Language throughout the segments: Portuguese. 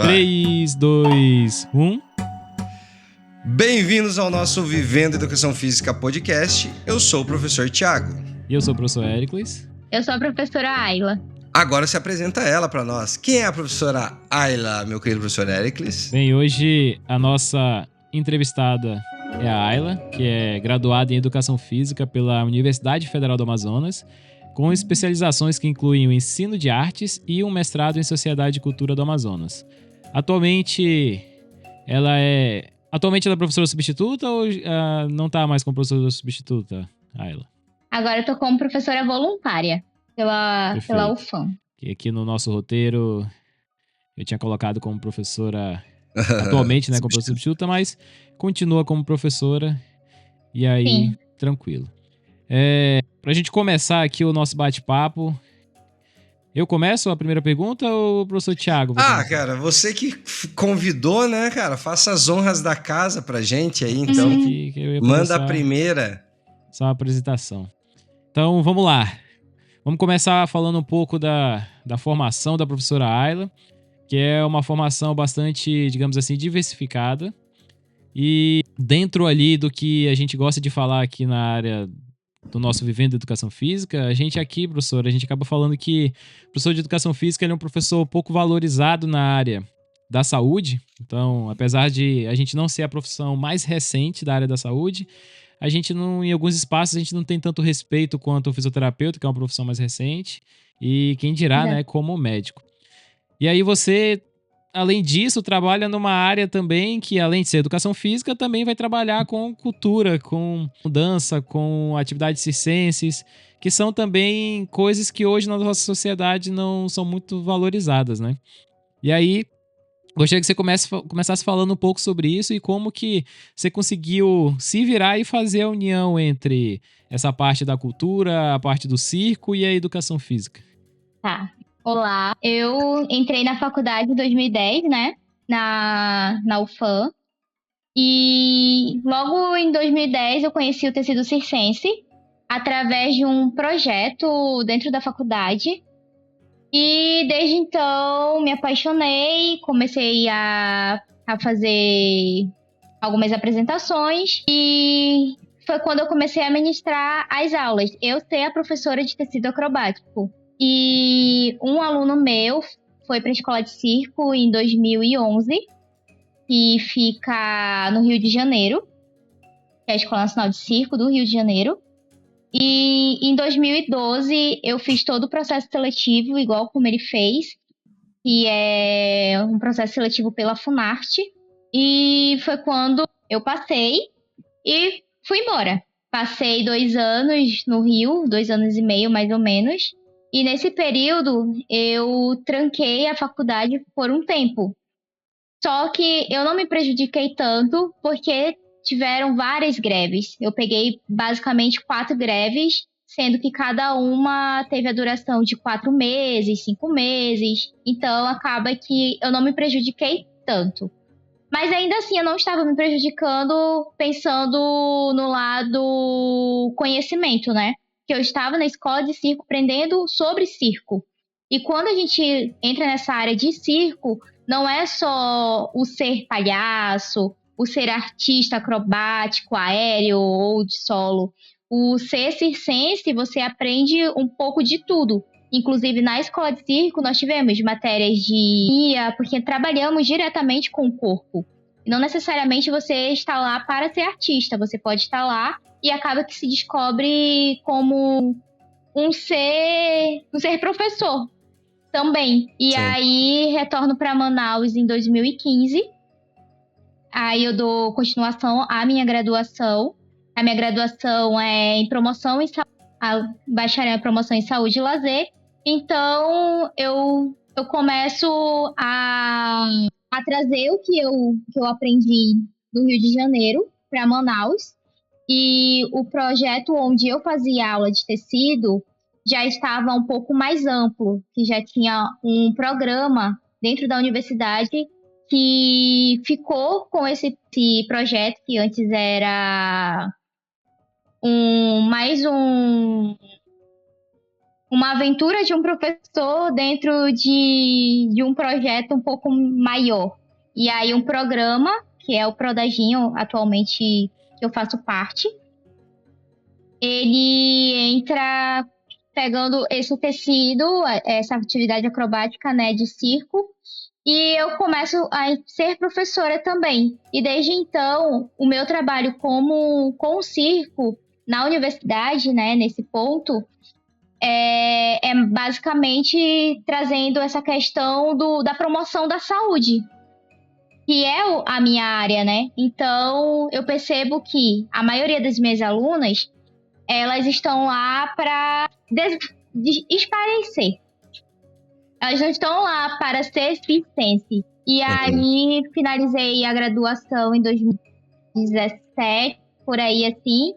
Vai. 3, 2, 1. Bem-vindos ao nosso Vivendo Educação Física podcast. Eu sou o professor Thiago. E eu sou o professor Éricles. Eu sou a professora Ayla. Agora se apresenta ela para nós. Quem é a professora Ayla, meu querido professor Éricles? Bem, hoje a nossa entrevistada é a Ayla, que é graduada em Educação Física pela Universidade Federal do Amazonas, com especializações que incluem o ensino de artes e um mestrado em Sociedade e Cultura do Amazonas. Atualmente ela é professora substituta ou não está mais como professora substituta, Ayla? Agora eu tô como professora voluntária pela UFAM. Que aqui no nosso roteiro eu tinha colocado como professora atualmente, né, como professora substituta, mas continua como professora e aí, Sim. Tranquilo. Pra gente começar aqui o nosso bate-papo, eu começo a primeira pergunta ou o professor Thiago? Cara, você que convidou, né, cara? Faça as honras da casa pra gente aí, então. Que eu ia Manda a primeira. Só uma apresentação. Então, vamos lá. Vamos começar falando um pouco da formação da professora Ayla, que é uma formação bastante, digamos assim, diversificada. E dentro ali do que a gente gosta de falar aqui na área do nosso Vivendo Educação Física, a gente aqui, professor, a gente acaba falando que o professor de Educação Física ele é um professor pouco valorizado na área da saúde. Então, apesar de a gente não ser a profissão mais recente da área da saúde, a gente não, em alguns espaços, a gente não tem tanto respeito quanto o fisioterapeuta, que é uma profissão mais recente, e quem dirá, né, como médico. E aí você, além disso, trabalha numa área também que, além de ser educação física, também vai trabalhar com cultura, com dança, com atividades circenses, que são também coisas que hoje na nossa sociedade não são muito valorizadas, né? E aí, gostaria que você começasse falando um pouco sobre isso e como que você conseguiu se virar e fazer a união entre essa parte da cultura, a parte do circo e a educação física. Tá. Olá, eu entrei na faculdade em 2010, né, na UFAM, e logo em 2010 eu conheci o tecido circense através de um projeto dentro da faculdade, e desde então me apaixonei, comecei a fazer algumas apresentações, e foi quando eu comecei a ministrar as aulas. Eu ser a professora de tecido acrobático. E um aluno meu foi para a escola de circo em 2011, que fica no Rio de Janeiro, que é a Escola Nacional de Circo do Rio de Janeiro. E em 2012 eu fiz todo o processo seletivo, igual como ele fez, que é um processo seletivo pela Funarte. E foi quando eu passei e fui embora. Passei 2 anos no Rio, 2 anos e meio mais ou menos. E nesse período, eu tranquei a faculdade por um tempo. Só que eu não me prejudiquei tanto, porque tiveram várias greves. Eu peguei basicamente 4 greves, sendo que cada uma teve a duração de 4 meses, 5 meses. Então, acaba que eu não me prejudiquei tanto. Mas ainda assim, eu não estava me prejudicando pensando no lado conhecimento, né? Que eu estava na escola de circo aprendendo sobre circo. E quando a gente entra nessa área de circo, não é só o ser palhaço, o ser artista acrobático, aéreo ou de solo. O ser circense, você aprende um pouco de tudo. Inclusive, na escola de circo, nós tivemos matérias de IA, porque trabalhamos diretamente com o corpo. E não necessariamente você está lá para ser artista, você pode estar lá e acaba que se descobre como um ser professor também. E Sim. aí, retorno para Manaus em 2015. Aí eu dou continuação à minha graduação. A minha graduação é em promoção em saúde, a bacharel em promoção em saúde e lazer. Então, eu começo a trazer o que eu aprendi do Rio de Janeiro para Manaus. E o projeto onde eu fazia aula de tecido já estava um pouco mais amplo, que já tinha um programa dentro da universidade que ficou com esse projeto, que antes era mais um uma aventura de um professor dentro de um projeto um pouco maior. E aí um programa, que é o Prodajinho, atualmente que eu faço parte, ele entra pegando esse tecido, essa atividade acrobática, né, de circo, e eu começo a ser professora também. E desde então, o meu trabalho com o circo na universidade, né, nesse ponto, é basicamente trazendo essa questão da promoção da saúde, que é a minha área, né? Então, eu percebo que a maioria das minhas alunas, elas estão lá para esparecer. Elas não estão lá para ser circense. E aí, finalizei a graduação em 2017, por aí assim.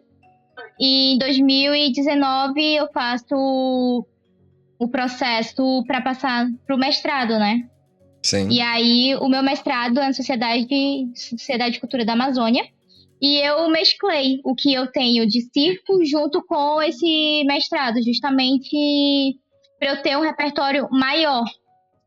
E em 2019, eu faço o processo para passar para o mestrado, né? Sim. E aí, o meu mestrado é na Sociedade de Cultura da Amazônia. E eu mesclei o que eu tenho de circo junto com esse mestrado, justamente para eu ter um repertório maior.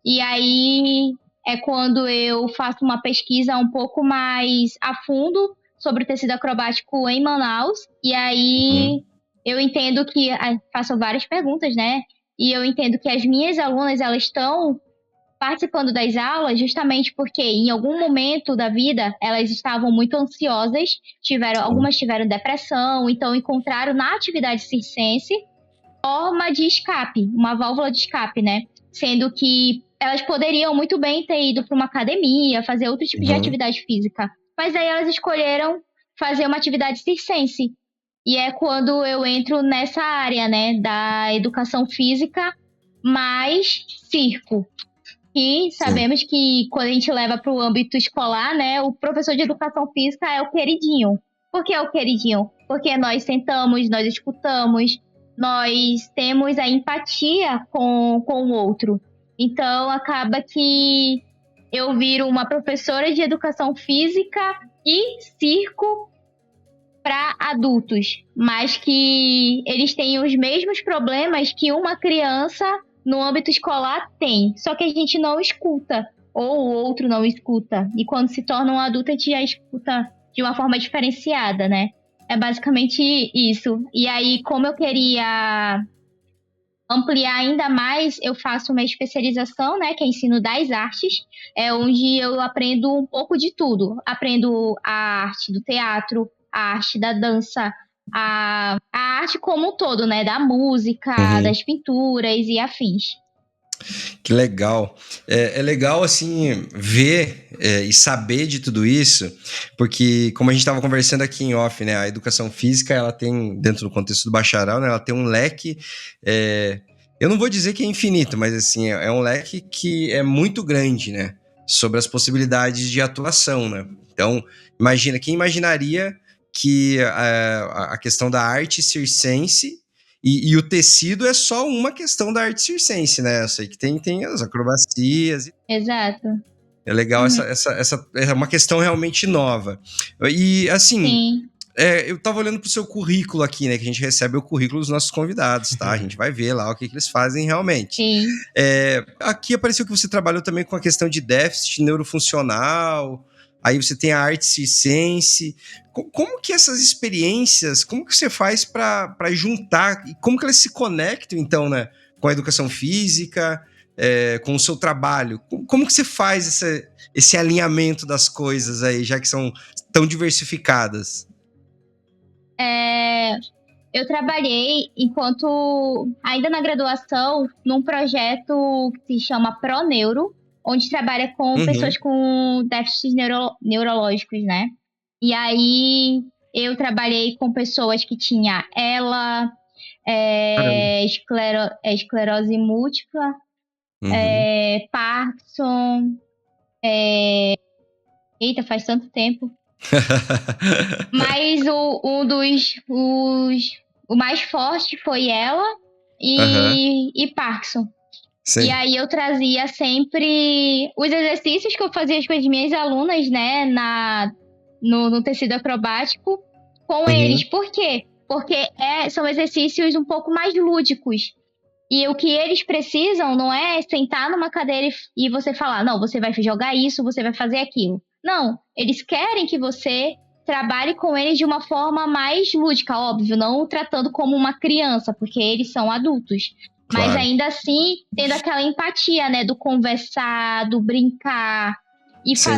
E aí é quando eu faço uma pesquisa um pouco mais a fundo sobre o tecido acrobático em Manaus. E aí eu entendo que... faço várias perguntas, né? E eu entendo que as minhas alunas, elas estão participando das aulas justamente porque em algum momento da vida elas estavam muito ansiosas, algumas tiveram depressão, então encontraram na atividade circense forma de escape, uma válvula de escape, né? Sendo que elas poderiam muito bem ter ido para uma academia, fazer outro tipo de atividade física, mas aí elas escolheram fazer uma atividade circense. E é quando eu entro nessa área, né, da educação física mais circo. E sabemos que quando a gente leva para o âmbito escolar, né, o professor de educação física é o queridinho. Por que é o queridinho? Porque nós sentamos, nós escutamos, nós temos a empatia com o outro. Então, acaba que eu viro uma professora de educação física e circo para adultos, mas que eles têm os mesmos problemas que uma criança no âmbito escolar tem, só que a gente não escuta, ou o outro não escuta. E quando se torna um adulto, a gente já escuta de uma forma diferenciada, né? É basicamente isso. E aí, como eu queria ampliar ainda mais, eu faço uma especialização, né, que é ensino das artes, onde eu aprendo um pouco de tudo. Aprendo a arte do teatro, a arte da dança, a arte como um todo, né, da música, das pinturas e afins. Que legal. É legal, assim, ver e saber de tudo isso, porque, como a gente estava conversando aqui em off, né, a educação física, ela tem, dentro do contexto do bacharel, né, ela tem um leque, eu não vou dizer que é infinito, mas, assim, é um leque que é muito grande, né, sobre as possibilidades de atuação, né. Então, quem imaginaria que a questão da arte circense e o tecido é só uma questão da arte circense, né? Eu sei que tem as acrobacias. Exato. É legal, essa é uma questão realmente nova. E, assim, eu tava olhando pro seu currículo aqui, né? Que a gente recebe o currículo dos nossos convidados, tá? A gente vai ver lá o que eles fazem realmente. Sim. Aqui apareceu que você trabalhou também com a questão de déficit neurofuncional. Aí você tem a arte circense. Como que essas experiências, como que você faz para juntar? E como que elas se conectam, então, né? Com a educação física, com o seu trabalho? Como que você faz esse alinhamento das coisas aí, já que são tão diversificadas? Eu trabalhei ainda na graduação, num projeto que se chama ProNeuro, onde trabalha com pessoas com déficits neurológicos, né? E aí eu trabalhei com pessoas que tinham esclerose múltipla, Parkinson, eita, faz tanto tempo. Mas o mais forte foi ela e Parkinson. Sim. E aí eu trazia sempre os exercícios que eu fazia com as minhas alunas, né, no tecido acrobático, com eles. Por quê? Porque são exercícios um pouco mais lúdicos. E o que eles precisam não é sentar numa cadeira e você falar, não, você vai jogar isso, você vai fazer aquilo. Não, eles querem que você trabalhe com eles de uma forma mais lúdica, óbvio, não tratando como uma criança, porque eles são adultos. Mas Claro. ainda assim, tendo aquela empatia, né, do conversar, do brincar e Sim.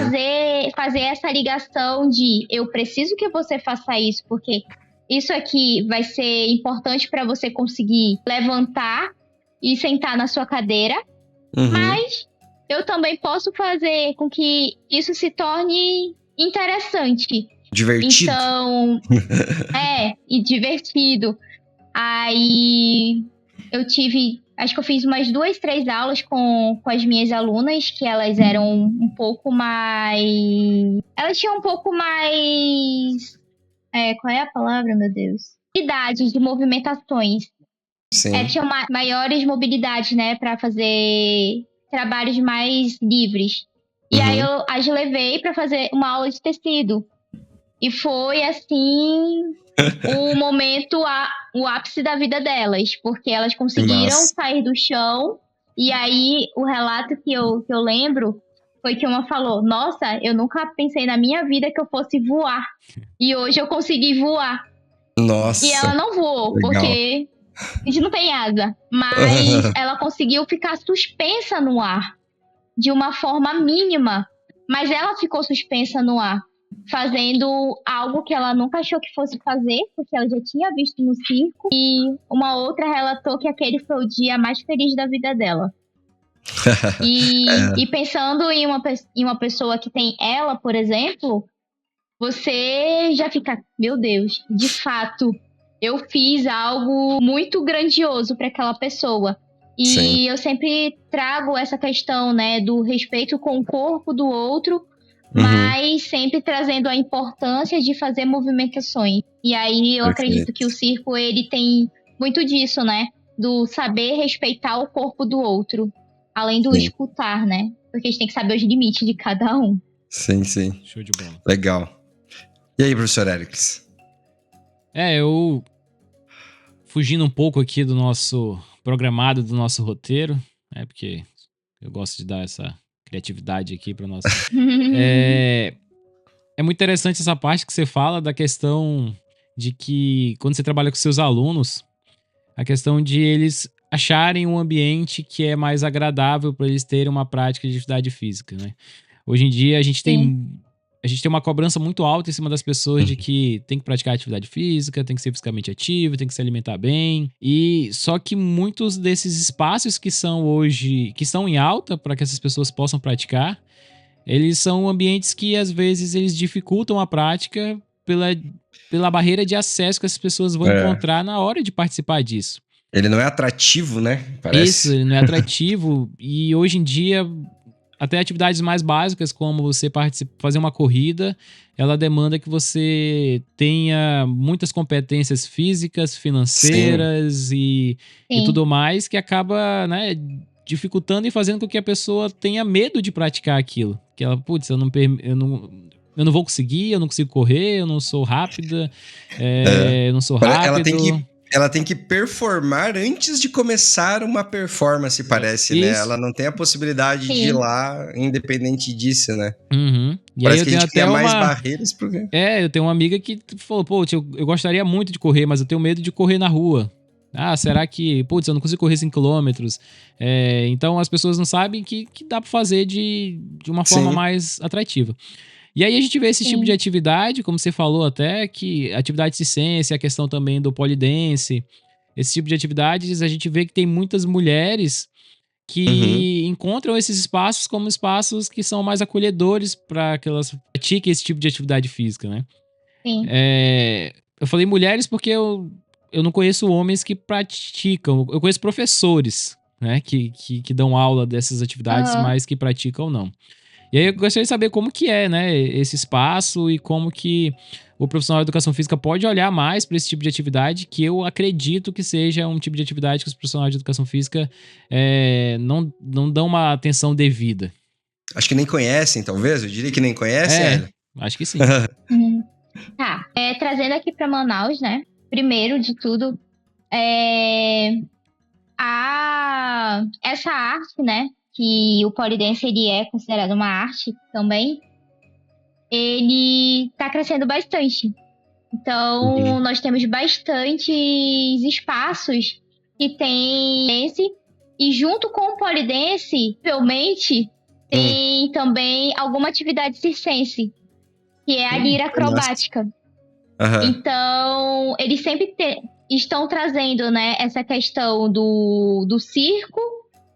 fazer essa ligação de eu preciso que você faça isso, porque isso aqui vai ser importante para você conseguir levantar e sentar na sua cadeira, Uhum. mas eu também posso fazer com que isso se torne interessante. Divertido. Então, e divertido. Aí acho que eu fiz umas 2, 3 aulas com as minhas alunas, que elas eram um pouco mais... Elas tinham um pouco mais... qual é a palavra, meu Deus? Habilidades de movimentações. Sim. Tinham maiores mobilidades, né, para fazer trabalhos mais livres. E aí eu as levei para fazer uma aula de tecido. E foi, assim, o momento, o ápice da vida delas, porque elas conseguiram Nossa. sair do chão. E aí o relato que eu lembro foi que uma falou, nossa, eu nunca pensei na minha vida que eu fosse voar. E hoje eu consegui voar. Nossa. E ela não voou, legal. porque a gente não tem asa. Mas ela conseguiu ficar suspensa no ar, de uma forma mínima. Mas ela ficou suspensa no ar, fazendo algo que ela nunca achou que fosse fazer, porque ela já tinha visto no circo. E uma outra relatou que aquele foi o dia mais feliz da vida dela. E pensando em uma pessoa que tem ela, por exemplo, você já fica, meu Deus, de fato, eu fiz algo muito grandioso para aquela pessoa. E Sim. eu sempre trago essa questão, né, do respeito com o corpo do outro, mas sempre trazendo a importância de fazer movimentações. E aí eu acredito que o circo, ele tem muito disso, né, do saber respeitar o corpo do outro, além do escutar, né, porque a gente tem que saber os limites de cada um. Sim, sim. Show de bola. Legal. E aí, professor Éricles? Eu fugindo um pouco aqui do nosso programado, do nosso roteiro, porque eu gosto de dar essa criatividade aqui para nossa. É muito interessante essa parte que você fala da questão de que quando você trabalha com seus alunos, a questão de eles acharem um ambiente que é mais agradável para eles terem uma prática de atividade física, né? Hoje em dia a gente tem uma cobrança muito alta em cima das pessoas de que tem que praticar atividade física, tem que ser fisicamente ativo, tem que se alimentar bem. E só que muitos desses espaços que estão em alta para que essas pessoas possam praticar, eles são ambientes que às vezes eles dificultam a prática pela barreira de acesso que as pessoas vão encontrar na hora de participar disso. Ele não é atrativo, né? Parece. Isso, ele não é atrativo. E hoje em dia, até atividades mais básicas, como você fazer uma corrida, ela demanda que você tenha muitas competências físicas, financeiras e tudo mais, que acaba, né, dificultando e fazendo com que a pessoa tenha medo de praticar aquilo. Que ela, putz, eu não vou conseguir, eu não consigo correr, eu não sou rápida, eu não sou rápido. Ela tem que performar antes de começar uma performance, parece, né? Ela não tem a possibilidade de ir lá independente disso, né? E parece aí que a gente cria mais barreiras pro quê? Eu tenho uma amiga que falou, pô, eu gostaria muito de correr, mas eu tenho medo de correr na rua. Ah, será que... Putz, eu não consigo correr 5 km. Então as pessoas não sabem que dá pra fazer de uma forma mais atrativa. E aí a gente vê esse tipo de atividade, como você falou até, que atividade de ciência, a questão também do polidense, esse tipo de atividades, a gente vê que tem muitas mulheres que encontram esses espaços como espaços que são mais acolhedores para que elas pratiquem esse tipo de atividade física, né? Eu falei mulheres porque eu não conheço homens que praticam, eu conheço professores, né, que dão aula dessas atividades, mas que praticam não. E aí eu gostaria de saber como que é, né, esse espaço e como que o profissional de educação física pode olhar mais para esse tipo de atividade, que eu acredito que seja um tipo de atividade que os profissionais de educação física não dão uma atenção devida. Acho que nem conhecem, talvez? Eu diria que nem conhecem, acho que sim. Tá, trazendo aqui para Manaus, né, primeiro de tudo, essa arte, né, que o polidense ele é considerado uma arte também, ele tá crescendo bastante. Então, nós temos bastantes espaços que tem esse, e junto com o polidense, realmente, tem também alguma atividade circense, que é a lira acrobática. Então, eles sempre estão trazendo, né, essa questão do circo,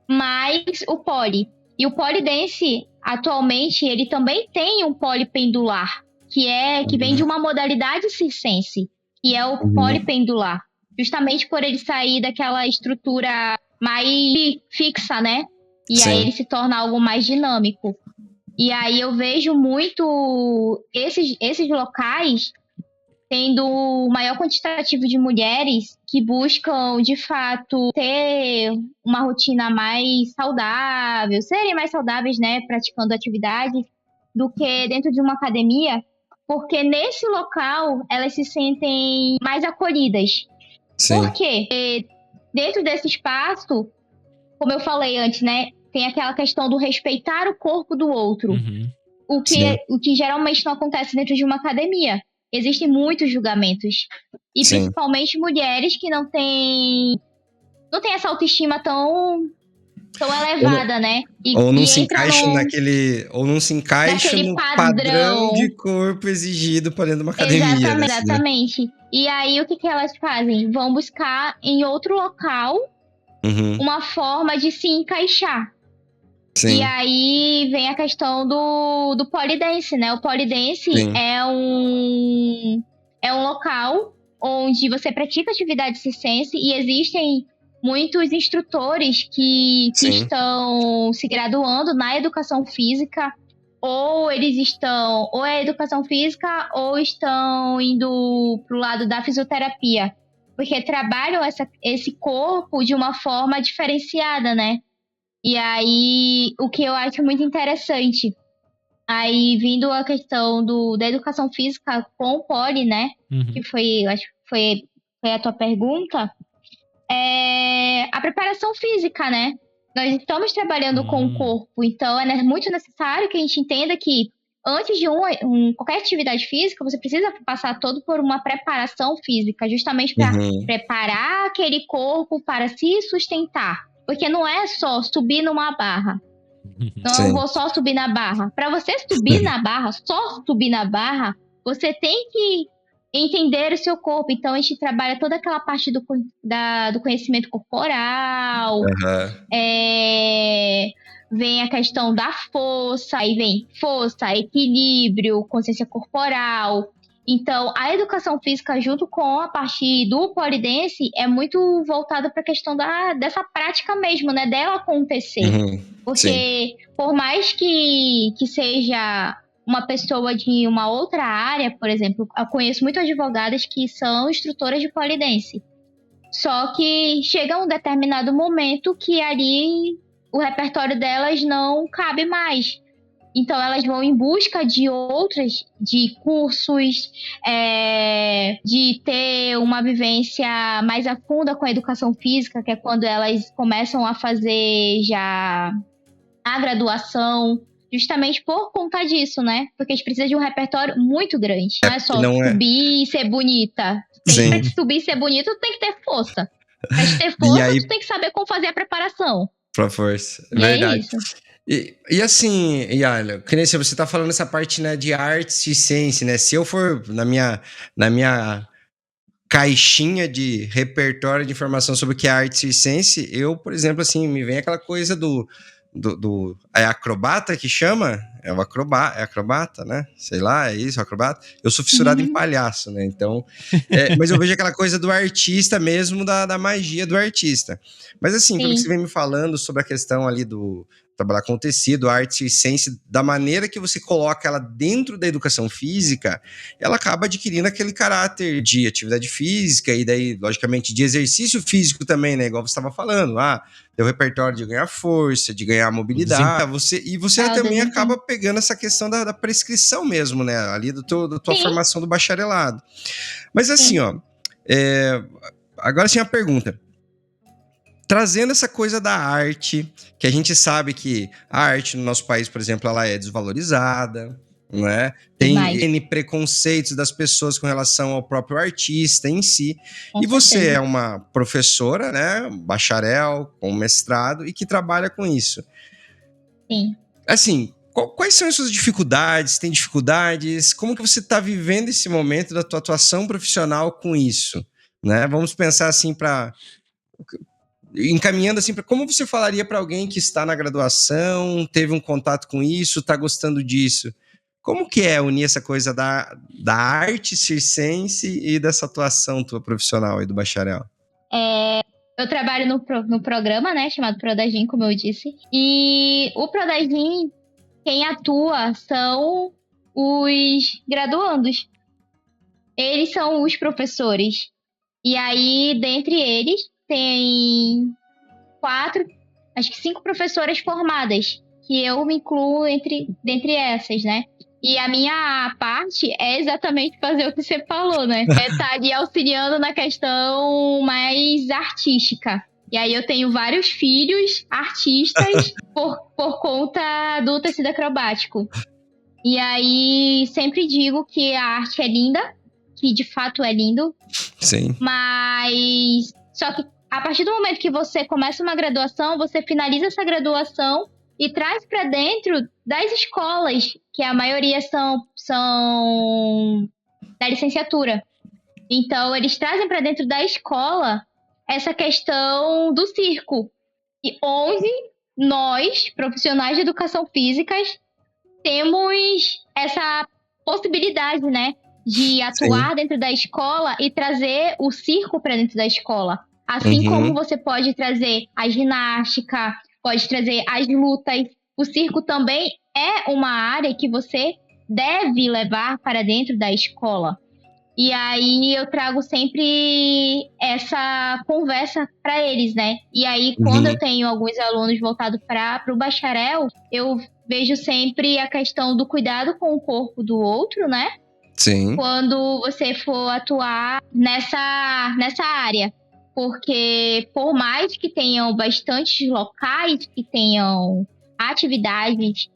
mais o poli. E o polidense, atualmente, ele também tem um polipendular, que vem de uma modalidade circense, que é o polipendular. Justamente por ele sair daquela estrutura mais fixa, né? E aí ele se torna algo mais dinâmico. E aí eu vejo muito esses locais tendo maior quantitativo de mulheres que buscam, de fato, ter uma rotina mais saudável, serem mais saudáveis, né, praticando atividades, do que dentro de uma academia, porque nesse local elas se sentem mais acolhidas. Por quê? Porque dentro desse espaço, como eu falei antes, né, tem aquela questão do respeitar o corpo do outro, o que geralmente não acontece dentro de uma academia. Existem muitos julgamentos. E principalmente mulheres que não têm essa autoestima tão elevada, né? Ou não se encaixa ou não se encaixa no padrão de corpo exigido para dentro de uma academia. Exatamente. E aí, o que elas fazem? Vão buscar em outro local uma forma de se encaixar. E aí vem a questão do polidense, né? O polidense é um local onde você pratica atividade circense e existem muitos instrutores que estão se graduando na educação física, ou eles estão, ou é educação física, ou estão indo pro lado da fisioterapia, porque trabalham esse corpo de uma forma diferenciada, né? E aí, o que eu acho muito interessante, aí vindo a questão da educação física com o poli, né? Que foi, acho que foi a tua pergunta, é a preparação física, né? Nós estamos trabalhando com o corpo, então é muito necessário que a gente entenda que antes de qualquer atividade física, você precisa passar todo por uma preparação física, justamente para preparar aquele corpo para se sustentar. Porque não é só subir numa barra. Não, eu vou só subir na barra. Para você subir na barra, só subir na barra, você tem que entender o seu corpo. Então, a gente trabalha toda aquela parte do conhecimento corporal. Vem a questão da força. Aí vem força, equilíbrio, consciência corporal. Então, a educação física, junto com a parte do polidense, é muito voltada para a questão dessa prática mesmo, né? Dela acontecer. Porque, por mais que seja uma pessoa de uma outra área, por exemplo, eu conheço muitas advogadas que são instrutoras de polidense. Só que chega um determinado momento que ali o repertório delas não cabe mais. Então, elas vão em busca de de cursos, de ter uma vivência mais a fundo com a educação física, que é quando elas começam a fazer já a graduação, justamente por conta disso, né? Porque a gente precisa de um repertório muito grande. Não é só subir e ser bonita. Pra subir e ser bonita, tu tem que ter força. Pra ter força, tu tem que saber como fazer a preparação. Pra força, verdade. É isso. E assim, Yara, que nem se você tá falando essa parte, né, de arte e ciência, né? Se eu for na minha caixinha de repertório de informação sobre o que é arte e ciência, eu, por exemplo, assim, me vem aquela coisa é acrobata que chama? É acrobata, né? Sei lá, é isso, acrobata. Eu sou fissurado em palhaço, né? Então, mas eu vejo aquela coisa do artista mesmo, da magia do artista. Mas assim, pelo que você vem me falando sobre a questão ali do trabalhar com tecido, arte e ciência, da maneira que você coloca ela dentro da educação física, ela acaba adquirindo aquele caráter de atividade física e daí, logicamente, de exercício físico também, né? Igual você estava falando, tem o repertório de ganhar força, de ganhar mobilidade, você também acaba pegando essa questão da prescrição mesmo, né? Ali da tua formação do bacharelado. Mas assim, agora sim a pergunta. trazendo essa coisa da arte, que a gente sabe que a arte no nosso país, por exemplo, ela é desvalorizada, não é? Tem Demais. N preconceitos das pessoas com relação ao próprio artista em si. Com E você certeza. é uma professora, né? Bacharel, com mestrado, e que trabalha com isso. Sim. Assim, quais são as suas dificuldades? Tem dificuldades? Como que você está vivendo esse momento da tua atuação profissional com isso? Né? Vamos pensar assim encaminhando assim para como você falaria para alguém que está na graduação, teve um contato com isso, está gostando disso. Como que é unir essa coisa da arte circense e dessa atuação tua profissional aí do bacharel? Eu trabalho no programa, né, chamado Prodagin, como eu disse. E o Prodagin, quem atua são os graduandos. Eles são os professores. E aí, dentre eles, tem 5 professoras formadas, que eu me incluo dentre essas, né? E a minha parte é exatamente fazer o que você falou, né? É estar ali auxiliando na questão mais artística. E aí eu tenho vários filhos artistas por conta do tecido acrobático. E aí sempre digo que a arte é linda, que de fato é lindo. Sim. Mas só que a partir do momento que você começa uma graduação, você finaliza essa graduação e traz para dentro das escolas, que a maioria são da licenciatura. Então, eles trazem para dentro da escola essa questão do circo. E onde nós, profissionais de educação física, temos essa possibilidade, né, de atuar dentro da escola e trazer o circo para dentro da escola. Assim como você pode trazer a ginástica, pode trazer as lutas. O circo também é uma área que você deve levar para dentro da escola. E aí eu trago sempre essa conversa para eles, né? E aí quando eu tenho alguns alunos voltados para o bacharel, eu vejo sempre a questão do cuidado com o corpo do outro, né? Sim. Quando você for atuar nessa área. Porque por mais que tenham bastantes locais que tenham atividades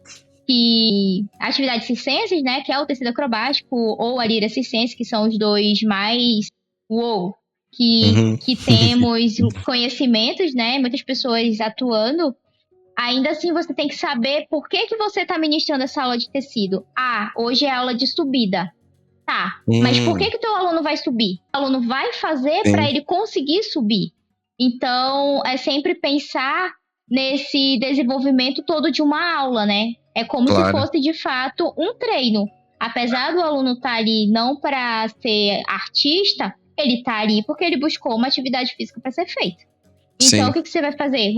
circenses, né, que é o tecido acrobático ou a lira circense, que são os dois mais que temos conhecimentos, né, muitas pessoas atuando. Ainda assim, você tem que saber por que você está ministrando essa aula de tecido. Hoje é aula de subida. Tá, mas por que teu aluno vai subir? O aluno vai fazer para ele conseguir subir. Então, é sempre pensar nesse desenvolvimento todo de uma aula, né? É como se fosse, de fato, um treino. Apesar do aluno estar ali não para ser artista, ele está ali porque ele buscou uma atividade física para ser feita. Então, o que você vai fazer?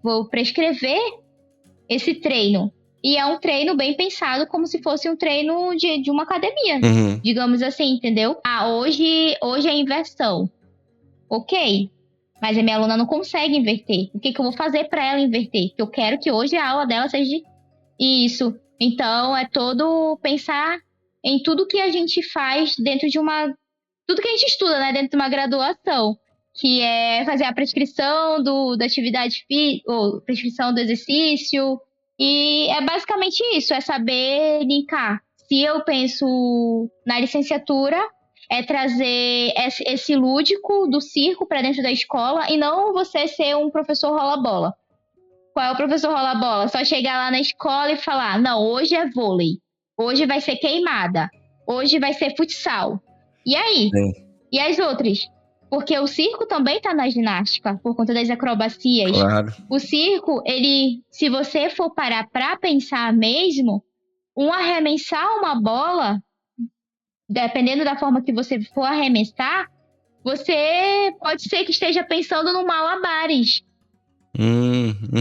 Vou prescrever esse treino. E é um treino bem pensado, como se fosse um treino de uma academia, digamos assim, entendeu? Hoje é inversão. Ok, mas a minha aluna não consegue inverter. O que eu vou fazer para ela inverter? Eu quero que hoje a aula dela seja isso. Então, é todo pensar em tudo que a gente faz dentro de tudo que a gente estuda, né? Dentro de uma graduação. Que é fazer a prescrição da atividade física, ou prescrição do exercício. E é basicamente isso, é saber linkar. Se eu penso na licenciatura, é trazer esse lúdico do circo para dentro da escola e não você ser um professor rola-bola. Qual é o professor rola-bola? Só chegar lá na escola e falar, não, hoje é vôlei, hoje vai ser queimada, hoje vai ser futsal. E aí? E as outras? Porque o circo também tá na ginástica, por conta das acrobacias. Claro. O circo, se você for parar pra pensar mesmo, arremessar uma bola, dependendo da forma que você for arremessar, você pode ser que esteja pensando no malabares.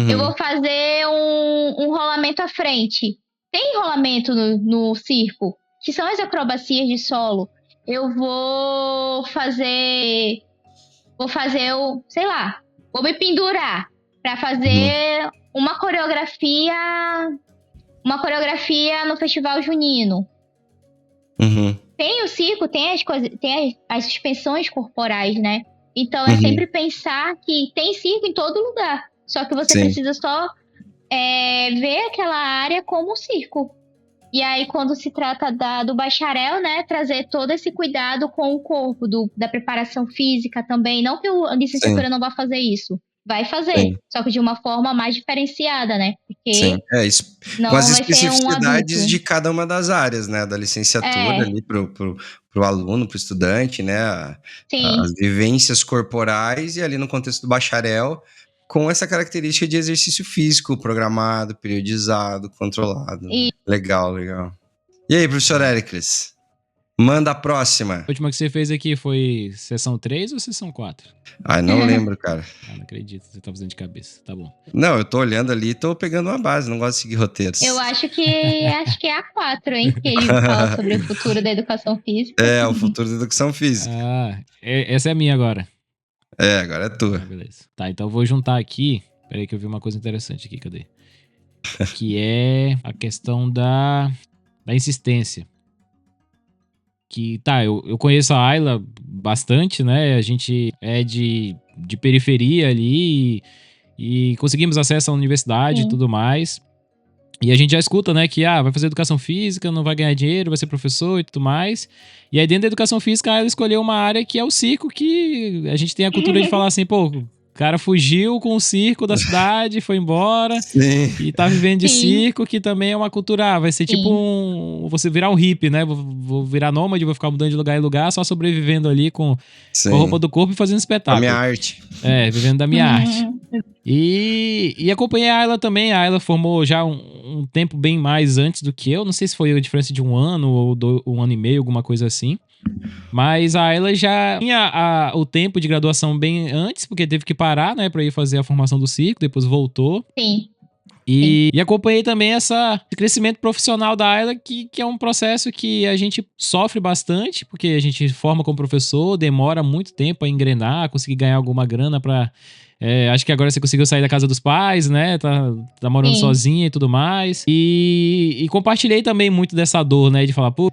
Eu vou fazer um rolamento à frente. Tem rolamento no circo, que são as acrobacias de solo. Eu vou fazer vou me pendurar para fazer uma coreografia no Festival Junino. Tem o circo, tem as suspensões corporais, né? Então, é Uhum. sempre pensar que tem circo em todo lugar. Só que você Sim. precisa só ver aquela área como um circo. E aí, quando se trata do bacharel, né, trazer todo esse cuidado com o corpo, da preparação física também. Não que a licenciatura Sim. não vá fazer isso. Vai fazer, Sim. só que de uma forma mais diferenciada, né? Sim. Porque Com as não vai ser um especificidades adulto. de cada uma das áreas, né? Da licenciatura ali pro aluno, pro estudante, né? Sim. As vivências corporais e ali no contexto do bacharel, com essa característica de exercício físico programado, periodizado, controlado. E- Legal, legal. E aí, professor Éricles? Manda a próxima. A última que você fez aqui foi sessão 3 ou sessão 4? Ai, não lembro, cara. Não acredito, você tá fazendo de cabeça. Tá bom. Não, eu tô olhando ali e tô pegando uma base, não gosto de seguir roteiros. Eu acho que é a 4, hein? Que ele fala sobre o futuro da educação física. O futuro da educação física. Essa é a minha agora. Agora é tua. Beleza. Tá, então eu vou juntar aqui. Peraí que eu vi uma coisa interessante aqui, cadê? Que é a questão da insistência. Que, tá, eu conheço a Ayla bastante, né? A gente é de periferia ali e conseguimos acesso à universidade e tudo mais. E a gente já escuta, né, que vai fazer educação física, não vai ganhar dinheiro, vai ser professor e tudo mais. E aí dentro da educação física, ela escolheu uma área que é o circo, que a gente tem a cultura de falar assim, pô, o cara fugiu com o circo da cidade, foi embora. Sim. E tá vivendo de Sim. circo, que também é uma cultura, vai ser Sim. tipo você virar um hippie, né? Vou virar nômade, vou ficar mudando de lugar em lugar, só sobrevivendo ali com a roupa do corpo e fazendo A espetáculo. minha arte. Vivendo da minha arte. E acompanhei a Ayla também. A Ayla formou já um tempo bem mais antes do que eu. Não sei se foi a diferença de 1 ano ou 1 ano e meio, alguma coisa assim. Mas a Ayla já tinha o tempo de graduação bem antes, porque teve que parar, né, pra ir fazer a formação do circo, depois voltou. Sim. E acompanhei também esse crescimento profissional da Ayla, que é um processo que a gente sofre bastante, porque a gente forma como professor, demora muito tempo a engrenar, conseguir ganhar alguma grana pra... acho que agora você conseguiu sair da casa dos pais, né? Tá morando Sim. sozinha e tudo mais. E compartilhei também muito dessa dor, né? De falar, pô,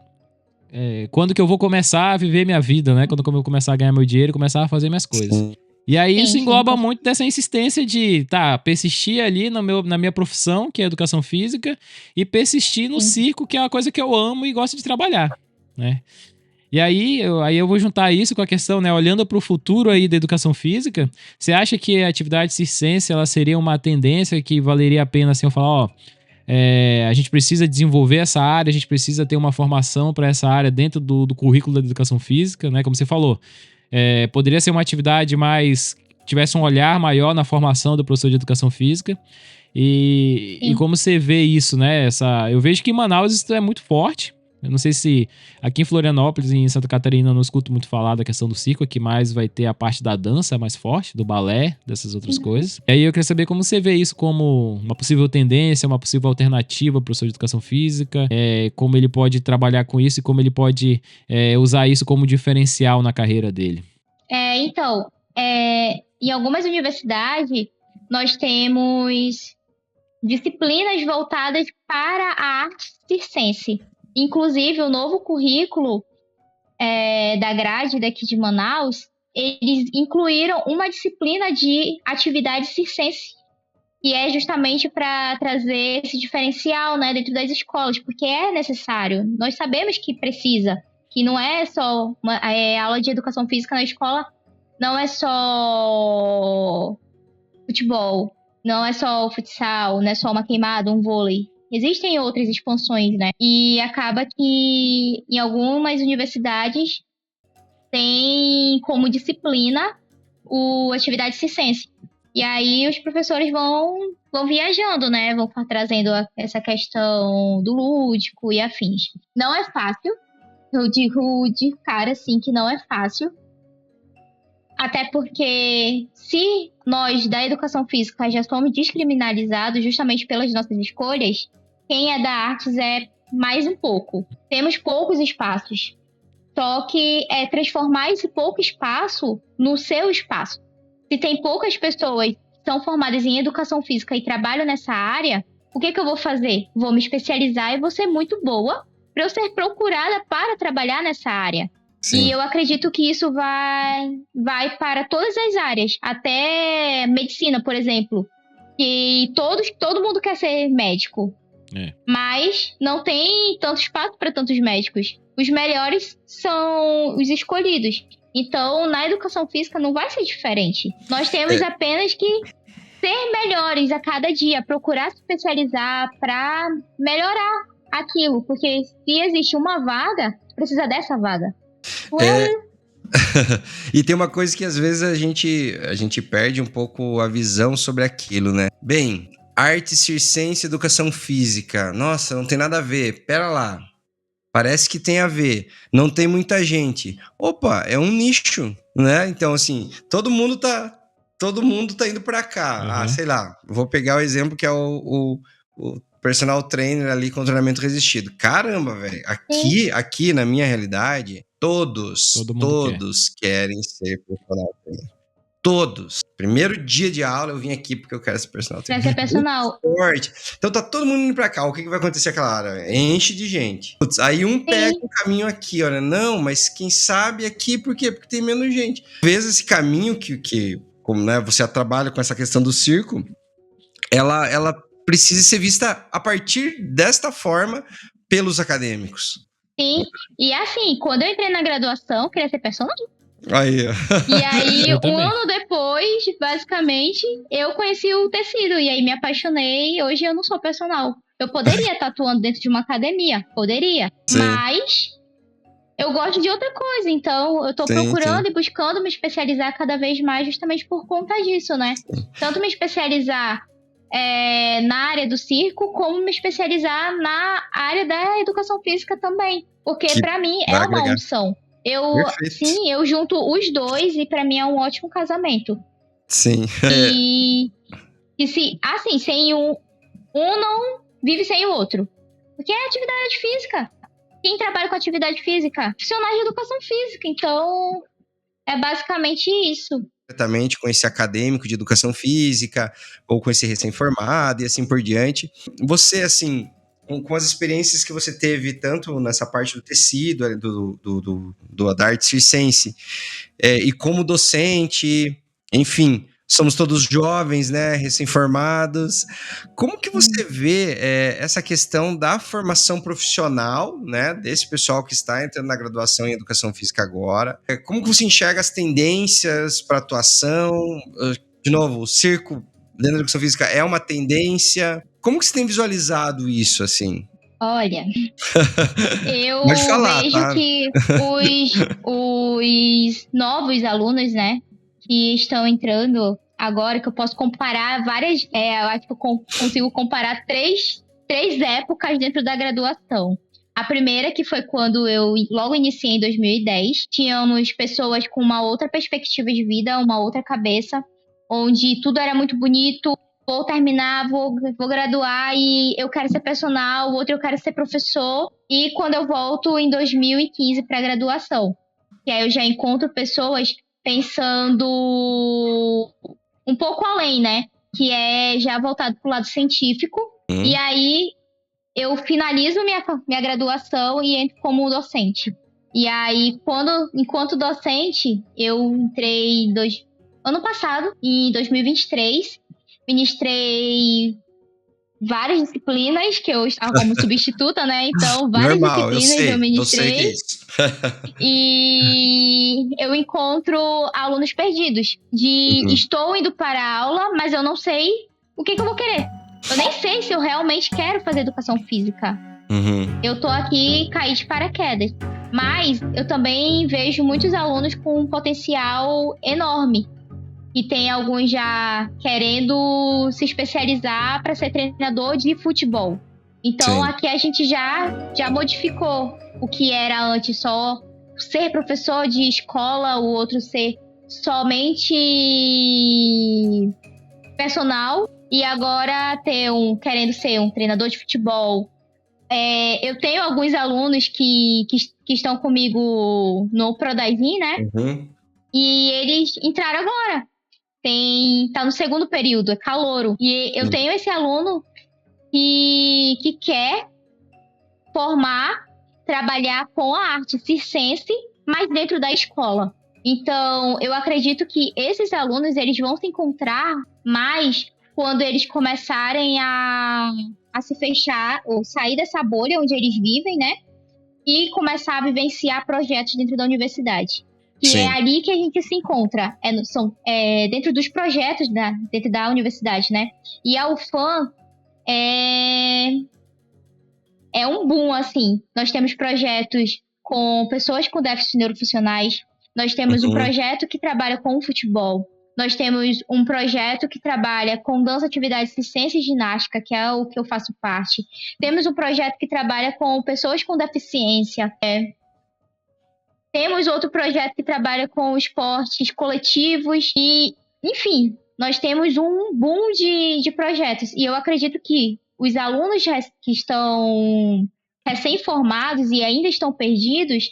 quando que eu vou começar a viver minha vida, né? Quando eu vou começar a ganhar meu dinheiro, começar a fazer minhas coisas. Sim. E aí isso Sim, engloba sim. muito dessa insistência de, persistir ali na minha profissão, que é educação física, e persistir no circo, que é uma coisa que eu amo e gosto de trabalhar, né? E aí eu vou juntar isso com a questão, né, olhando para o futuro aí da educação física, você acha que a atividade circense, ela seria uma tendência que valeria a pena, assim, eu falar, a gente precisa desenvolver essa área, a gente precisa ter uma formação para essa área dentro do currículo da educação física, né, como você falou, poderia ser uma atividade mais, tivesse um olhar maior na formação do professor de educação física, e como você vê isso, né, eu vejo que em Manaus isso é muito forte. Eu não sei se aqui em Florianópolis e em Santa Catarina eu não escuto muito falar da questão do circo, aqui mais vai ter a parte da dança mais forte, do balé, dessas outras coisas. E aí eu queria saber como você vê isso como uma possível tendência, uma possível alternativa para o professor de educação física, como ele pode trabalhar com isso e como ele pode usar isso como diferencial na carreira dele. Então, em algumas universidades nós temos disciplinas voltadas para a arte circense. Inclusive, o novo currículo da grade daqui de Manaus, eles incluíram uma disciplina de atividade circense, que é justamente para trazer esse diferencial, né, dentro das escolas, porque é necessário. Nós sabemos que precisa, que não é só aula de educação física na escola, não é só futebol, não é só futsal, não é só uma queimada, um vôlei. Existem outras expansões, né? E acaba que em algumas universidades tem como disciplina atividade circense. E aí os professores vão viajando, né? Vão trazendo essa questão do lúdico e afins. Não é fácil. Eu digo de cara, assim, que não é fácil. Até porque se nós da educação física já somos descriminalizados justamente pelas nossas escolhas, quem é da artes é mais um pouco. Temos poucos espaços. Só que é transformar esse pouco espaço no seu espaço. Se tem poucas pessoas que são formadas em educação física e trabalham nessa área, o que eu vou fazer? Vou me especializar e vou ser muito boa para eu ser procurada para trabalhar nessa área. Sim. E eu acredito que isso vai para todas as áreas, até medicina, por exemplo. Que todo mundo quer ser médico, mas não tem tanto espaço para tantos médicos. Os melhores são os escolhidos. Então, na educação física não vai ser diferente. Nós temos apenas que ser melhores a cada dia, procurar se especializar para melhorar aquilo. Porque se existe uma vaga, precisa dessa vaga. E tem uma coisa que às vezes a gente perde um pouco a visão sobre aquilo, né? Bem, arte circense, educação física. Nossa, não tem nada a ver. Pera lá. Parece que tem a ver. Não tem muita gente. Opa, é um nicho, né? Então, assim, todo mundo tá indo pra cá. Uhum. Sei lá. Vou pegar o exemplo que é o personal trainer ali com treinamento resistido. Caramba, velho. Aqui na minha realidade, todos querem ser personal trainer. Todos. Primeiro dia de aula eu vim aqui porque eu quero ser personal trainer. Quer ser personal. Forte. Então tá todo mundo indo pra cá. O que vai acontecer aquela hora? Enche de gente. Putz, aí pega um caminho aqui, olha. Não, mas quem sabe aqui, por quê? Porque tem menos gente. Às vezes esse caminho que como, né, você trabalha com essa questão do circo, ela precisa ser vista a partir desta forma pelos acadêmicos. Sim, e assim, quando eu entrei na graduação, eu queria ser personal. Aí. E aí, um ano depois, basicamente, eu conheci o tecido. E aí me apaixonei. Hoje eu não sou personal. Eu poderia estar atuando dentro de uma academia. Poderia. Sim. Mas eu gosto de outra coisa. Então, eu tô procurando e buscando me especializar cada vez mais justamente por conta disso, né? Sim. Tanto me especializar na área do circo, como me especializar na área da educação física também. Porque pra mim é uma opção. Eu junto os dois e pra mim é um ótimo casamento. Sim. E se, assim, sem um não vive sem o outro. Porque é atividade física. Quem trabalha com atividade física? Profissionais de educação física. Então, é basicamente isso. Diretamente com esse acadêmico de educação física, ou com esse recém-formado e assim por diante. Você, assim, com as experiências que você teve, tanto nessa parte do tecido, da arte circense, e como docente, enfim, somos todos jovens, né, recém-formados. Como que você vê essa questão da formação profissional, né, desse pessoal que está entrando na graduação em educação física agora? Como que você enxerga as tendências para atuação? De novo, o circo dentro da educação física é uma tendência? Como que você tem visualizado isso, assim? Olha, eu vejo tá? que os novos alunos, né, que estão entrando agora, que eu posso comparar várias... eu acho que eu consigo comparar três épocas dentro da graduação. A primeira, que foi quando eu logo iniciei em 2010, tínhamos pessoas com uma outra perspectiva de vida, uma outra cabeça, onde tudo era muito bonito. Vou terminar, vou graduar e eu quero ser personal, o outro eu quero ser professor. E quando eu volto em 2015 para a graduação, que aí eu já encontro pessoas pensando um pouco além, né? Que é já voltado para o lado científico. E aí eu finalizo minha graduação e entro como docente. E aí, enquanto docente, eu entrei ano passado, em 2023, ministrei várias disciplinas, que eu estava como substituta, né? Então, várias disciplinas eu ministrei. Eu sei que é isso. E eu encontro alunos perdidos. Estou indo para a aula, mas eu não sei o que eu vou querer. Eu nem sei se eu realmente quero fazer educação física. Eu tô aqui caí de paraquedas. Mas eu também vejo muitos alunos com um potencial enorme. E tem alguns já querendo se especializar para ser treinador de futebol. Então, aqui a gente já modificou o que era antes só ser professor de escola, o outro ser somente personal. E agora querendo ser um treinador de futebol. Eu tenho alguns alunos que estão comigo no Prodazin, né? E eles entraram agora. Tá no segundo período, é calouro. E eu tenho esse aluno que quer trabalhar com a arte circense mas dentro da escola. Então, eu acredito que esses alunos, eles vão se encontrar mais quando eles começarem a se fechar, ou sair dessa bolha onde eles vivem, né? E começar a vivenciar projetos dentro da universidade. Que Sim. é ali que a gente se encontra, dentro dos projetos dentro da universidade, né? E a UFAM é um boom, assim. Nós temos projetos com pessoas com déficits neurofuncionais, nós temos um projeto que trabalha com o futebol, nós temos um projeto que trabalha com dança, atividade, ciência e ginástica, que é o que eu faço parte. Temos um projeto que trabalha com pessoas com deficiência. Temos outro projeto que trabalha com esportes coletivos e, enfim, nós temos um boom de projetos. E eu acredito que os alunos que estão recém-formados e ainda estão perdidos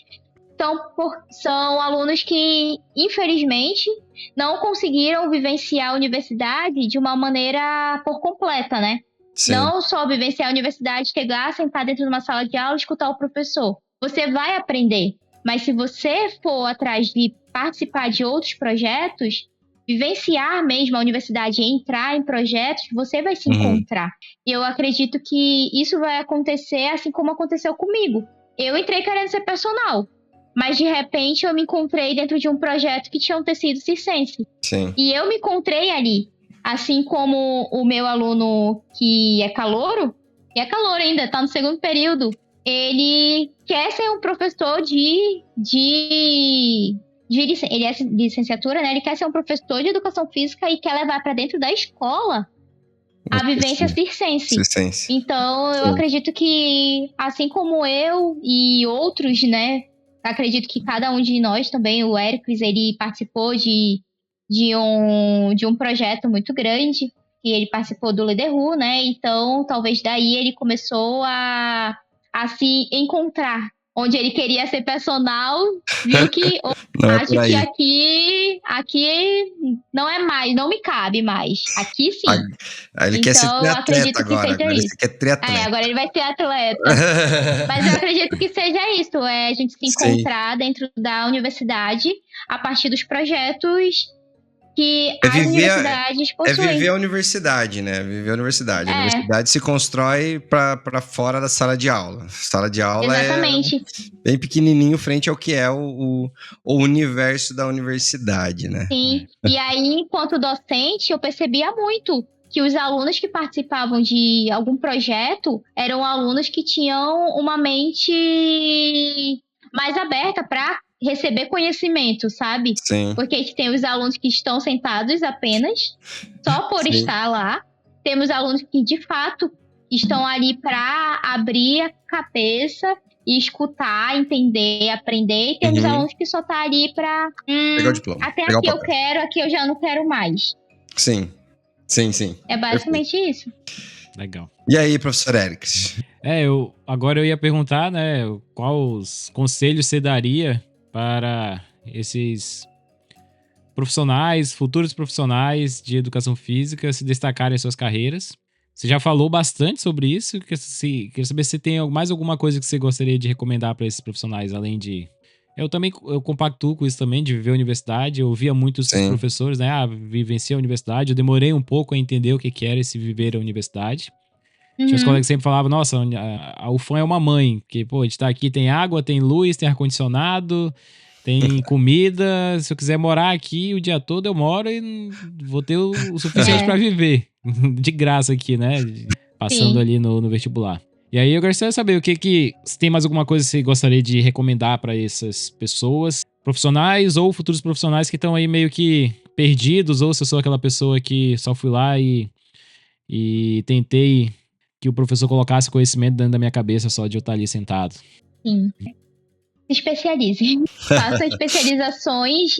são alunos que, infelizmente, não conseguiram vivenciar a universidade de uma maneira por completa, né? Sim. Não só vivenciar a universidade, chegar, sentar dentro de uma sala de aula e escutar o professor. Você vai aprender, mas se você for atrás de participar de outros projetos, vivenciar mesmo a universidade e entrar em projetos, você vai se encontrar. E eu acredito que isso vai acontecer assim como aconteceu comigo. Eu entrei querendo ser personal, mas de repente eu me encontrei dentro de um projeto que tinha um tecido circense. Sim. E eu me encontrei ali. Assim como o meu aluno que é calouro, e é calouro ainda, tá no segundo período, ele quer ser um professor ele é de licenciatura, né? Ele quer ser um professor de educação física e quer levar para dentro da escola a vivência circense. Então, eu acredito que, assim como eu e outros, né? Acredito que cada um de nós também, o Hércules, ele participou de um projeto muito grande, que ele participou do Lederhu, né? Então, talvez daí ele começou a se encontrar. Onde ele queria ser personal, viu que acho que aqui não é mais, não me cabe mais. Aqui sim. Ele quer ser triatleta agora. Agora ele quer triatleta. Agora ele vai ser atleta. Mas eu acredito que seja isso, a gente se encontrar dentro da universidade a partir dos projetos que as universidades possuem. É viver a universidade, né? Viver a universidade. A universidade se constrói para fora da sala de aula. A sala de aula Exatamente. É bem pequenininho frente ao que é o universo da universidade, né? Sim. E aí, enquanto docente, eu percebia muito que os alunos que participavam de algum projeto eram alunos que tinham uma mente mais aberta para receber conhecimento, sabe? Sim. Porque a gente tem os alunos que estão sentados apenas, só por estar lá. Temos alunos que, de fato, estão ali para abrir a cabeça e escutar, entender, aprender. E temos alunos que só estão ali para... pegar o diploma. Até aqui eu quero, aqui eu já não quero mais. Sim. É basicamente isso. Legal. E aí, professor Hércules? Agora eu ia perguntar, né, quais conselhos você daria para esses profissionais, futuros profissionais de educação física se destacarem em suas carreiras. Você já falou bastante sobre isso. Queria saber se tem mais alguma coisa que você gostaria de recomendar para esses profissionais, além de... Eu compactuo com isso também, de viver a universidade. Eu ouvia muitos professores, né? Vivenciei a universidade. Eu demorei um pouco a entender o que era esse viver a universidade. Tinha uns colegas que sempre falavam, nossa, a UFAM é uma mãe, que, pô, a gente tá aqui, tem água, tem luz, tem ar-condicionado, tem comida. Se eu quiser morar aqui o dia todo, eu moro e vou ter o suficiente pra viver. De graça aqui, né? Passando ali no vestibular. E aí eu gostaria de saber se tem mais alguma coisa que você gostaria de recomendar para essas pessoas, profissionais ou futuros profissionais que estão aí meio que perdidos, ou se eu sou aquela pessoa que só fui lá e tentei que o professor colocasse conhecimento dentro da minha cabeça só de eu estar ali sentado. Sim. Se especialize. Faça especializações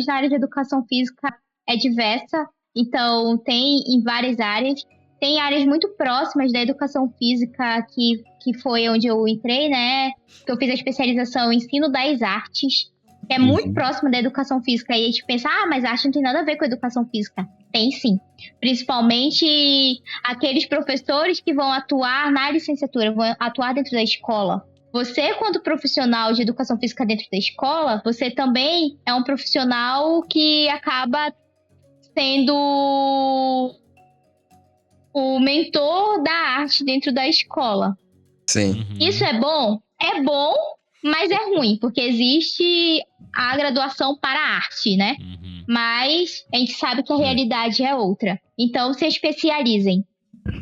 na área de educação física é diversa, então tem em várias áreas. Tem áreas muito próximas da educação física, que foi onde eu entrei, né? Que eu fiz a especialização em ensino das artes, que é muito próximo da educação física. E a gente pensa, mas arte não tem nada a ver com educação física. Tem sim. Principalmente aqueles professores que vão atuar na licenciatura, vão atuar dentro da escola. você, quando profissional de educação física dentro da escola, você também é um profissional que acaba sendo o mentor da arte dentro da escola. Sim. Isso é bom? É bom, mas é ruim, porque existe a graduação para a arte, né? Mas a gente sabe que a realidade é outra. Então, se especializem.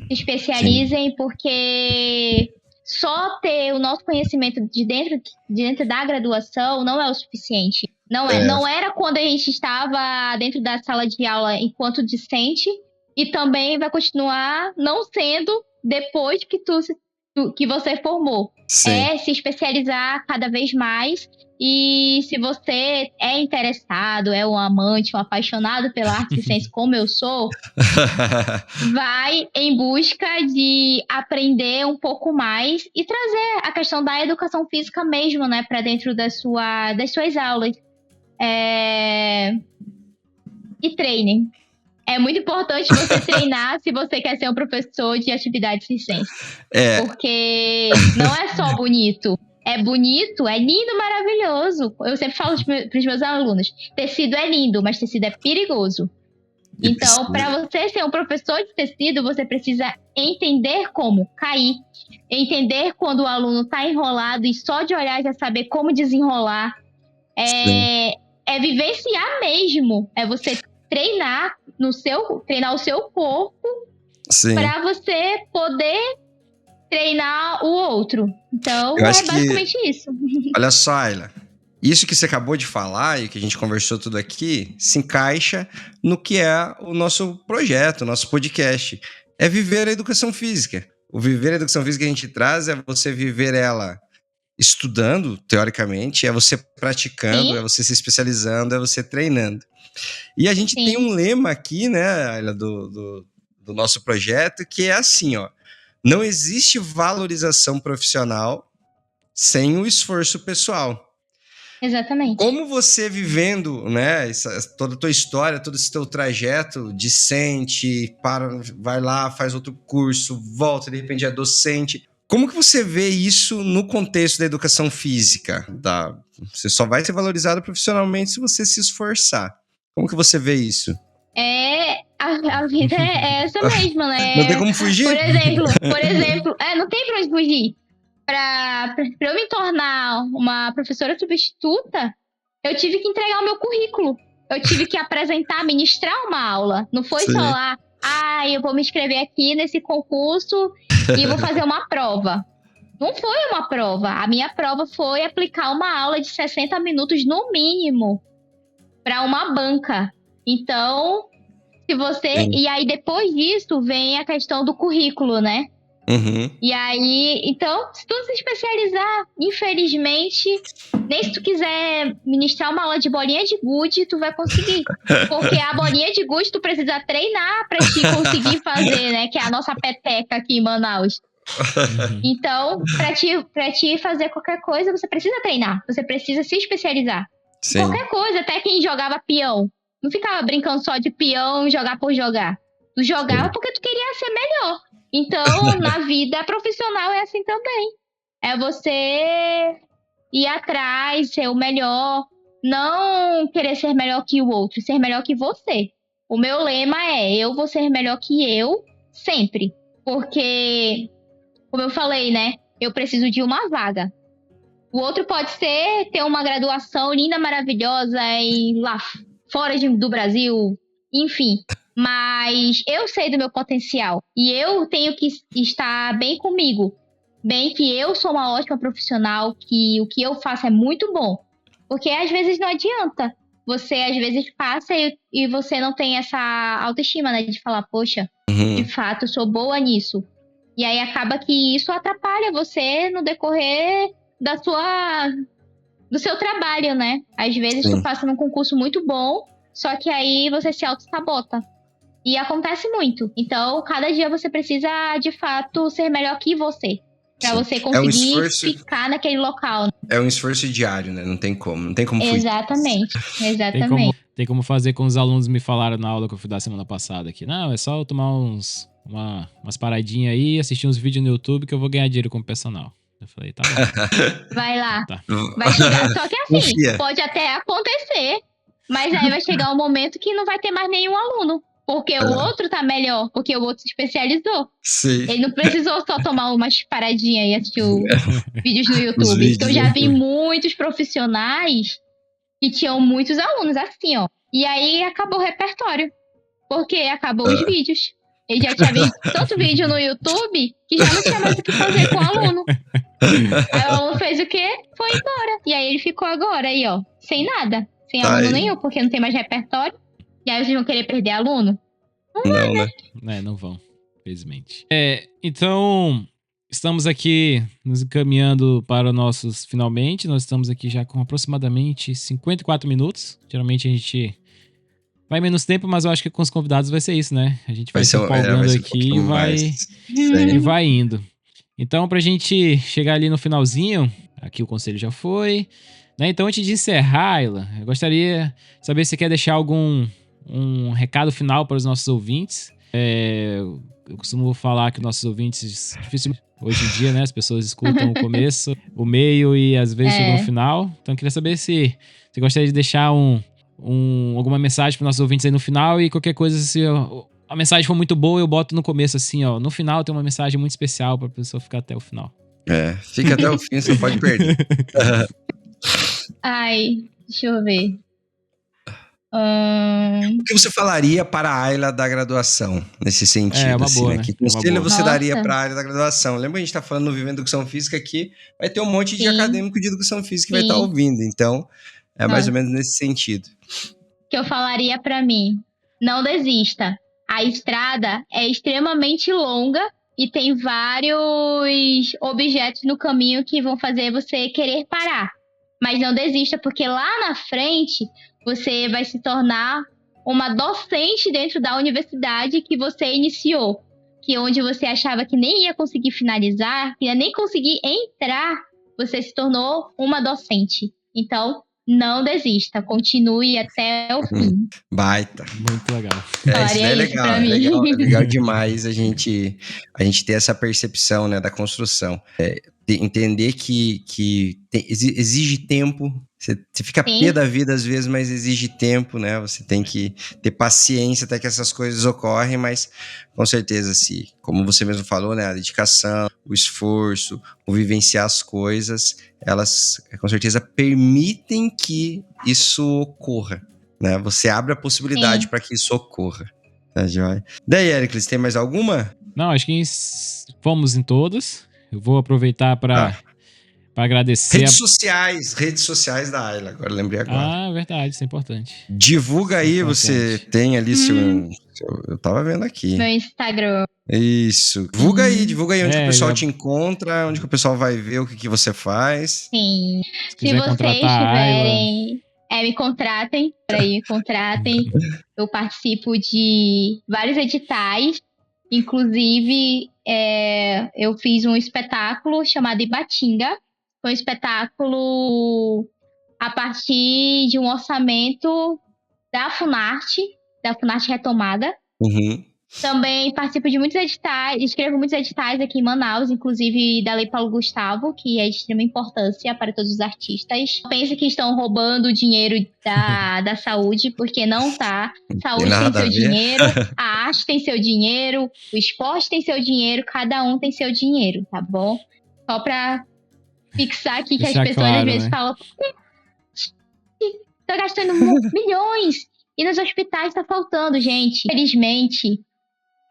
Se especializem, porque só ter o nosso conhecimento de dentro da graduação não é o suficiente. Não era quando a gente estava dentro da sala de aula enquanto discente, e também vai continuar não sendo depois que você formou. Sim. É se especializar cada vez mais. E se você é interessado, é um amante, um apaixonado pela arte circense, como eu sou, vai em busca de aprender um pouco mais e trazer a questão da educação física mesmo, né, para dentro das suas aulas. E treinem. É muito importante você treinar se você quer ser um professor de atividade circense. Porque não é só bonito. É bonito, é lindo, maravilhoso. Eu sempre falo para os meus alunos, tecido é lindo, mas tecido é perigoso. Então, para você ser um professor de tecido, você precisa entender como cair, entender quando o aluno está enrolado e só de olhar já saber como desenrolar. É vivenciar mesmo, é você treinar o seu corpo para você poder treinar o outro. Então, é basicamente isso. Olha só, Ayla. Isso que você acabou de falar e que a gente conversou tudo aqui se encaixa no que é o nosso projeto, o nosso podcast. É viver a educação física. O viver a educação física que a gente traz é você viver ela estudando, teoricamente, é você praticando, é você se especializando, é você treinando. E a gente tem um lema aqui, né, Ayla, do nosso projeto, que é assim, ó. Não existe valorização profissional sem o esforço pessoal. Exatamente. Como você vivendo, né, toda a tua história, todo esse teu trajeto discente, vai lá, faz outro curso, volta, de repente é docente. Como que você vê isso no contexto da educação física? Você só vai ser valorizado profissionalmente se você se esforçar. Como que você vê isso? A vida é essa mesmo, né? Não tem como fugir? Por exemplo, não tem pra onde fugir. Pra eu me tornar uma professora substituta, eu tive que entregar o meu currículo. Eu tive que apresentar, ministrar uma aula. Não foi só lá, eu vou me inscrever aqui nesse concurso e vou fazer uma prova. Não foi uma prova. A minha prova foi aplicar uma aula de 60 minutos no mínimo para uma banca. Então, e aí depois disso vem a questão do currículo, né? E aí, então, se tu se especializar, infelizmente, nem se tu quiser ministrar uma aula de bolinha de gude, tu vai conseguir. Porque a bolinha de gude tu precisa treinar pra te conseguir fazer, né? Que é a nossa peteca aqui em Manaus. Então, pra te fazer qualquer coisa, você precisa treinar. Você precisa se especializar. Sim. Qualquer coisa, até quem jogava peão. Não ficava brincando só de peão, jogar por jogar. Tu jogava porque tu queria ser melhor. Então, na vida profissional é assim também. É você ir atrás, ser o melhor. Não querer ser melhor que o outro, ser melhor que você. O meu lema é, eu vou ser melhor que eu, sempre. Porque, como eu falei, né? Eu preciso de uma vaga. O outro pode ter uma graduação linda, maravilhosa, lá fora do Brasil, enfim. Mas eu sei do meu potencial e eu tenho que estar bem comigo. Bem que eu sou uma ótima profissional, que o que eu faço é muito bom. Porque às vezes não adianta. Você às vezes passa e você não tem essa autoestima, né? De falar, poxa, de fato eu sou boa nisso. E aí acaba que isso atrapalha você no decorrer do seu trabalho, né? Às vezes tu passa num concurso muito bom, só que aí você se auto-sabota. E acontece muito. Então, cada dia você precisa, de fato, ser melhor que você. Pra você conseguir ficar naquele local. É um esforço diário, né? Não tem como fugir. Exatamente. Tem como fazer como os alunos me falaram na aula que eu fui dar semana passada aqui. Não, é só eu tomar umas paradinhas aí, assistir uns vídeos no YouTube que eu vou ganhar dinheiro como personal. Eu falei, tá bom. Vai lá. Tá. Vai chegar. Só que assim, Confia. pode até acontecer, mas aí vai chegar um momento que não vai ter mais nenhum aluno. Porque o outro tá melhor, porque o outro se especializou. Sim. Ele não precisou só tomar umas paradinhas e assistir vídeos no YouTube. vídeos Porque eu no já vi YouTube. muitos profissionais que tinham muitos alunos, assim, ó. E aí acabou o repertório. Porque acabou os vídeos. Ele já tinha visto tanto vídeo no YouTube que já não tinha mais o que fazer com o aluno. Aí o aluno fez o quê? Foi embora. E aí ele ficou agora aí, ó, sem nada. Sem Tá aluno aí. nenhum, porque não tem mais repertório. E aí vocês vão querer perder aluno? Não, né? Não vão, infelizmente. Então, estamos aqui nos encaminhando para os nossos finalmente. Nós estamos aqui já com aproximadamente 54 minutos. Geralmente a gente vai menos tempo, mas eu acho que com os convidados vai ser isso, né? A gente vai se empolgando vai ser um aqui pouquinho mais. e Sim. vai indo. Então, pra gente chegar ali no finalzinho, aqui o conselho já foi, né? Então, antes de encerrar, Ayla, eu gostaria de saber se você quer deixar algum um recado final para os nossos ouvintes. Eu costumo falar que nossos ouvintes, dificilmente, hoje em dia, né? As pessoas escutam o começo, o meio e às vezes chegam no final. Então, eu queria saber se você gostaria de deixar alguma mensagem para nossos ouvintes aí no final e qualquer coisa, se a mensagem for muito boa, eu boto no começo assim, ó. No final tem uma mensagem muito especial pra pessoa ficar até o final. Fica até o fim, você não pode perder. Ai, deixa eu ver. O que você falaria para a Ayla da graduação, nesse sentido? É uma assim, boa, né? né? Que É uma conselho boa. você daria Nossa. para a Ayla da graduação? Lembra que a gente tá falando no Vivendo Educação Física aqui, vai ter um monte de Sim. acadêmico de Educação Física que vai Sim. estar ouvindo, então é mais Ah. ou menos nesse sentido. Que eu falaria pra mim: não desista. A estrada é extremamente longa e tem vários objetos no caminho que vão fazer você querer parar. Mas não desista, porque lá na frente você vai se tornar uma docente dentro da universidade que você iniciou. Que onde você achava que nem ia conseguir finalizar, que ia nem conseguir entrar, você se tornou uma docente. Então, não desista, continue até o fim. Baita. Muito legal. Isso Falaria daí é isso legal, pra é mim. legal, é legal demais a gente ter essa percepção, né, da construção. Entender que exige tempo. Você fica Sim. pé da vida às vezes, mas exige tempo, né? Você tem que ter paciência até que essas coisas ocorrem, mas com certeza, se, como você mesmo falou, né? A dedicação, o esforço, o vivenciar as coisas, elas com certeza permitem que isso ocorra, né? Você abre a possibilidade para que isso ocorra. Tá joia? Daí, Ericles, tem mais alguma? Não, acho que fomos em todas. Eu vou aproveitar para agradecer. Redes sociais da Ayla, agora lembrei agora. Verdade, isso é importante. Divulga aí, importante. você tem ali seu. Eu tava vendo aqui. Meu Instagram. Isso. Divulga aí onde que o pessoal eu- te encontra, onde que o pessoal vai ver o que você faz. Sim. Se Se quiser vocês contratar a Ayla, tiverem. Me contratem. Me contratem. Eu participo de vários editais. Inclusive, eu fiz um espetáculo chamado Ibatinga. Foi um espetáculo a partir de um orçamento da Funarte Retomada. Uhum. Também participo de muitos editais, escrevo muitos editais aqui em Manaus, inclusive da Lei Paulo Gustavo, que é de extrema importância para todos os artistas. Pensa que estão roubando o dinheiro da saúde, porque não tá. Saúde tem seu dinheiro, a arte tem seu dinheiro, o esporte tem seu dinheiro, cada um tem seu dinheiro, tá bom? Só pra fixar aqui que as pessoas às vezes falam: tá gastando milhões e nos hospitais tá faltando, gente. Infelizmente,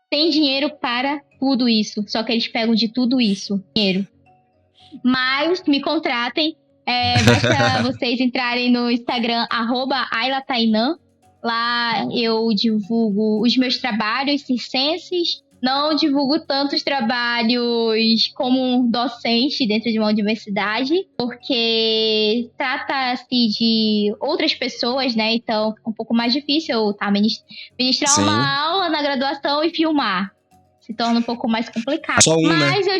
tem dinheiro para tudo isso. Só que eles pegam de tudo isso. Dinheiro. Mas me contratem. Basta vocês entrarem no Instagram, @AylaTainan. Lá eu divulgo os meus trabalhos circenses. Não divulgo tantos trabalhos como docente dentro de uma universidade, porque trata-se de outras pessoas, né? Então é um pouco mais difícil ministrar Sim. uma aula na graduação e filmar. Se torna um pouco mais complicado. Só um, mas né?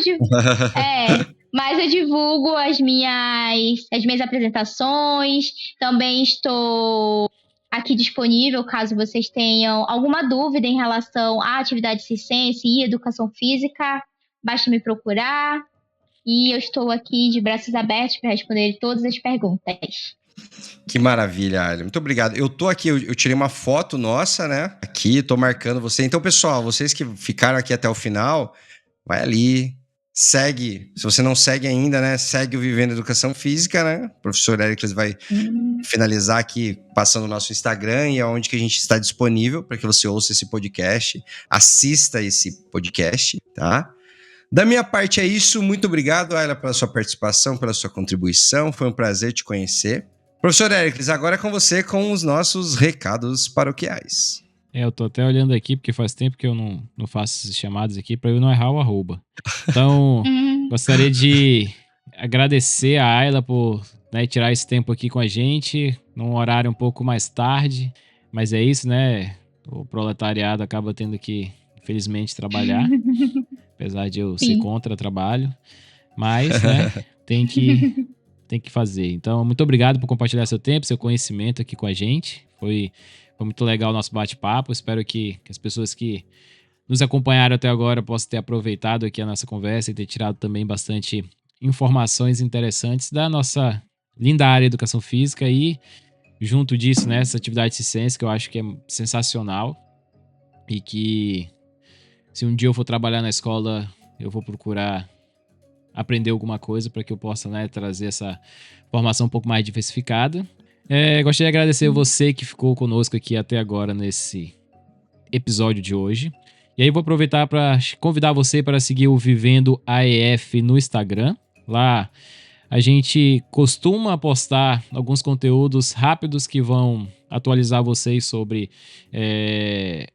Mas eu divulgo as minhas apresentações. Também estou aqui disponível caso vocês tenham alguma dúvida em relação à atividade circense e educação física. Basta me procurar. E eu estou aqui de braços abertos para responder todas as perguntas. Que maravilha, Ayla. Muito obrigado. Eu tô aqui, eu tirei uma foto nossa, né? Aqui, tô marcando você. Então, pessoal, vocês que ficaram aqui até o final, vai ali, segue. Se você não segue ainda, né? Segue o Vivendo Educação Física, né? O professor Éricles vai finalizar aqui passando o nosso Instagram e aonde que a gente está disponível para que você ouça esse podcast, assista esse podcast, tá? Da minha parte é isso. Muito obrigado, Ayla, pela sua participação, pela sua contribuição. Foi um prazer te conhecer. Professor Éricles, agora é com você com os nossos recados paroquiais. Eu tô até olhando aqui, porque faz tempo que eu não faço esses chamados aqui para eu não errar o arroba. Então, gostaria de agradecer a Ayla por, né, tirar esse tempo aqui com a gente, num horário um pouco mais tarde, mas é isso, né? O proletariado acaba tendo que, infelizmente, trabalhar, apesar de eu ser Sim. contra trabalho, mas, né, tem que fazer. Então, muito obrigado por compartilhar seu tempo, seu conhecimento aqui com a gente. Foi muito legal o nosso bate-papo. Espero que as pessoas que nos acompanharam até agora possam ter aproveitado aqui a nossa conversa e ter tirado também bastante informações interessantes da nossa linda área de educação física e, junto disso, né, essa atividade circense que eu acho que é sensacional e que, se um dia eu for trabalhar na escola, eu vou procurar aprender alguma coisa para que eu possa, né, trazer essa formação um pouco mais diversificada. Gostaria de agradecer você que ficou conosco aqui até agora nesse episódio de hoje. E aí vou aproveitar para convidar você para seguir o Vivendo AEF no Instagram. Lá a gente costuma postar alguns conteúdos rápidos que vão atualizar vocês sobre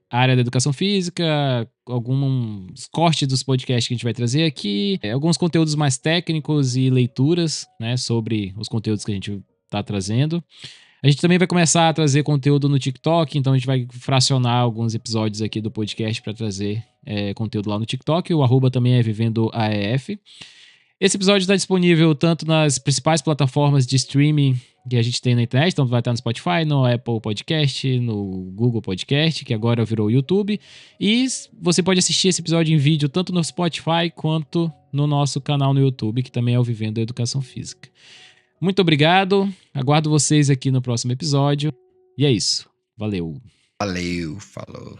a área da educação física, alguns cortes dos podcasts que a gente vai trazer aqui, alguns conteúdos mais técnicos e leituras, né, sobre os conteúdos que a gente está trazendo. A gente também vai começar a trazer conteúdo no TikTok, então a gente vai fracionar alguns episódios aqui do podcast para trazer conteúdo lá no TikTok. O arroba também é Vivendo AEF. Esse episódio está disponível tanto nas principais plataformas de streaming que a gente tem na internet, então vai estar no Spotify, no Apple Podcast, no Google Podcast, que agora virou YouTube. E você pode assistir esse episódio em vídeo tanto no Spotify quanto no nosso canal no YouTube, que também é o Vivendo Educação Física. Muito obrigado, aguardo vocês aqui no próximo episódio. E é isso, valeu. Valeu, falou.